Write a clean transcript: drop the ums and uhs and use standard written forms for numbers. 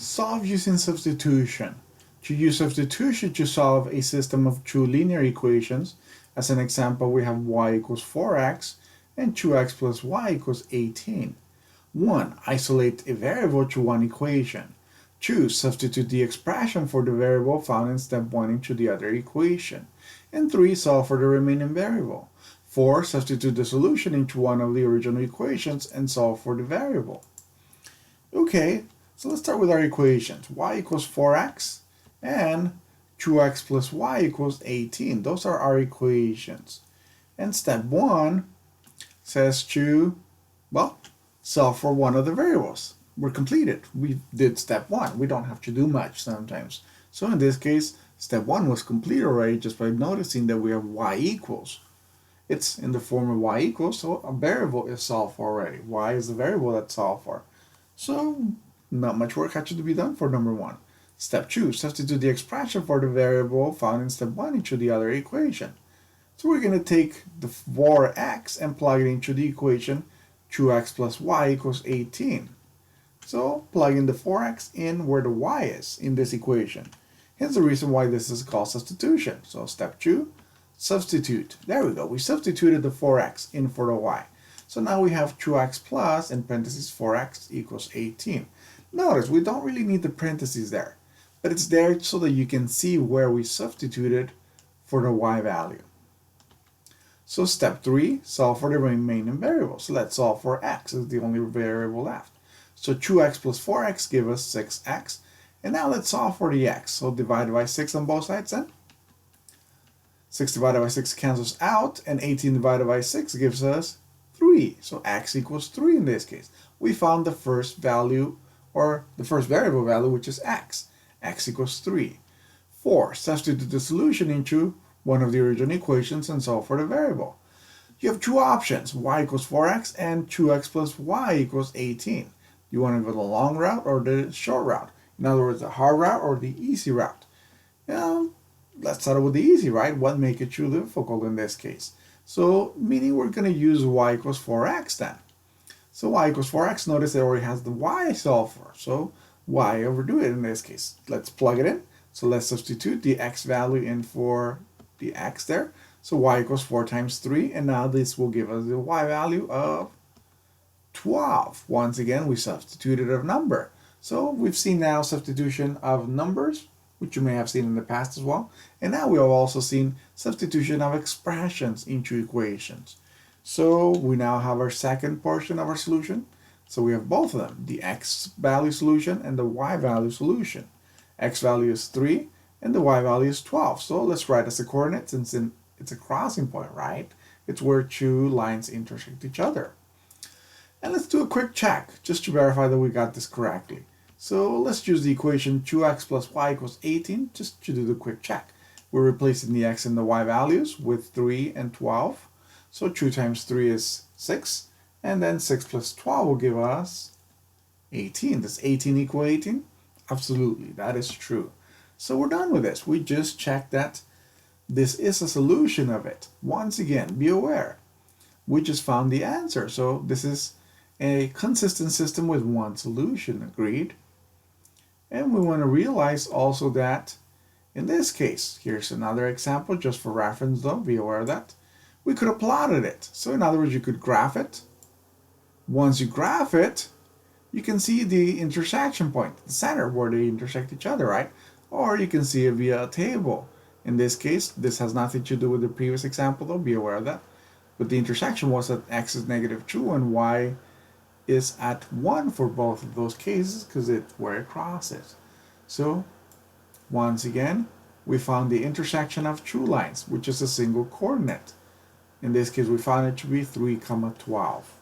Solve using substitution. To use substitution to solve a system of two linear equations, as an example we have y equals 4x and 2x plus y equals 18. 1. Isolate a variable to one equation. 2. Substitute the expression for the variable found in step 1 into the other equation. And 3. Solve for the remaining variable. 4. Substitute the solution into one of the original equations and solve for the variable. Okay, so let's start with our equations. Y equals 4x and 2x plus y equals 18. Those are our equations. And step 1 says to, solve for one of the variables. We're completed. We did step 1. We don't have to do much sometimes. So in this case, step 1 was complete already just by noticing that we have y equals. It's in the form of y equals, so a variable is solved for already. Y is the variable that's solved for. So not much work had to be done for number 1. Step 2, substitute the expression for the variable found in step 1 into the other equation. So we're going to take the 4x and plug it into the equation 2x plus y equals 18. So plug in the 4x in where the y is in this equation. Hence the reason why this is called substitution. So step 2, substitute. There we go. We substituted the 4x in for the y. So now we have 2x plus, in parentheses, 4x equals 18. Notice we don't really need the parentheses there, but it's there so that you can see where we substituted for the y value. So step 3, solve for the remaining variables. So let's solve for x, is the only variable left. So 2x plus 4x give us 6x. And now let's solve for the x. So divide by 6 on both sides then. 6 divided by 6 cancels out, and 18 divided by 6 gives us 3. So x equals 3 in this case. We found the first value, or the first variable value, which is x. X equals 3. 4. Substitute the solution into one of the original equations and solve for the variable. You have two options, y equals 4x and 2x plus y equals 18. You want to go the long route or the short route? In other words, the hard route or the easy route? Let's start with the easy, right? What makes it too difficult in this case? So, meaning we're going to use y equals 4x then. So y equals 4x, notice it already has the y solved for. So why overdo it in this case? Let's plug it in. So let's substitute the x value in for the x there. So y equals 4 times 3, and now this will give us the y value of 12. Once again, we substituted a number. So we've seen now substitution of numbers, which you may have seen in the past as well. And now we have also seen substitution of expressions into equations. So we now have our second portion of our solution. So we have both of them, the x value solution and the y value solution. X value is 3 and the y value is 12. So let's write as a coordinate since it's a crossing point, right? It's where two lines intersect each other. And let's do a quick check just to verify that we got this correctly. So let's use the equation 2x plus y equals 18 just to do the quick check. We're replacing the x and the y values with 3 and 12. So 2 times 3 is 6. And then 6 plus 12 will give us 18. Does 18 equal 18? Absolutely, that is true. So we're done with this. We just checked that this is a solution of it. Once again, be aware. We just found the answer. So this is a consistent system with one solution, agreed? And we want to realize also that in this case, here's another example just for reference though, be aware of that. We could have plotted it. So in other words, you could graph it. Once you graph it, you can see the intersection point, the center where they intersect each other, right? Or you can see it via a table. In this case, this has nothing to do with the previous example though, be aware of that. But the intersection was that x is -2 and y is at 1 for both of those cases because it's where it crosses. So once again, we found the intersection of two lines, which is a single coordinate. In this case, we found it to be 3, 12.